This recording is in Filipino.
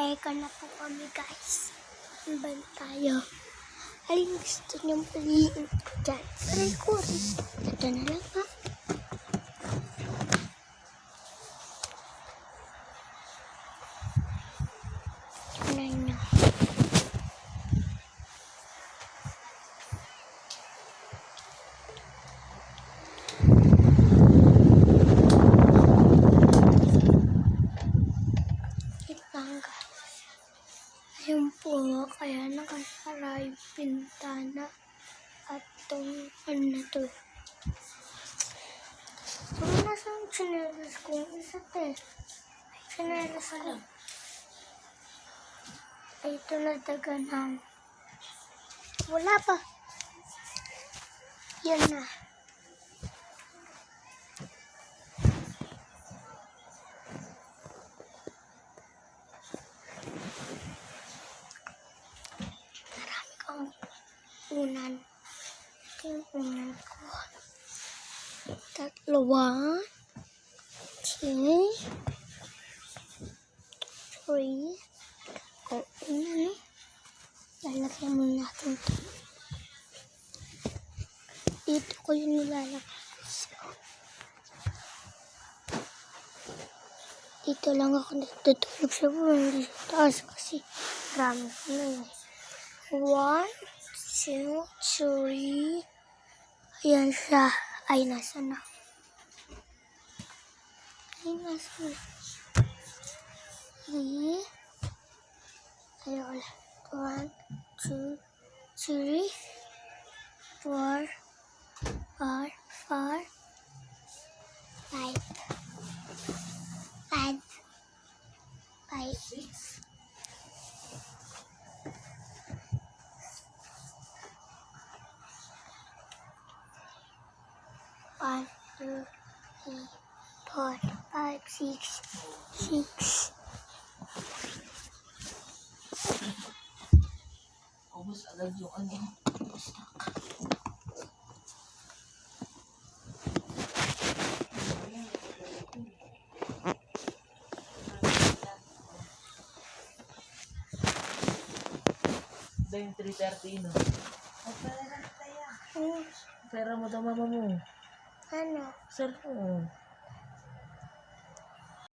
Eka na po kami guys. Iban tayo. Alin gusto niyong piliin ko dyan? Aray ko. Ito na lang ha. Tignan niyo. Ayun po, kaya nakasara yung pintana at itong ano na to. Pero nasa yung chinelas kong isa te. Chinelas ano? Ay, ito na daganan. Wala pa. Yan na. Unan. Ito yung unan ko. Tatlawa. 2, 3. Kung unan. Lalagyan muna natin ito. Dito ko yung nilalagay. Dito lang ako natutulog sa buwan. Dito taas kasi marami ko na yun. 1, 2, 3. Ayan siya. Ay, nasa na? Ay, nasa na? 3. Ay, wala. 1, 2, 3, 4, 5, 5, 5, 6. 1, 2, 3, 4, 5, 6. Ubus agad yung ano. Ito yung 3:30 no? Pera mo daw mama mo. Ano? Cellphone.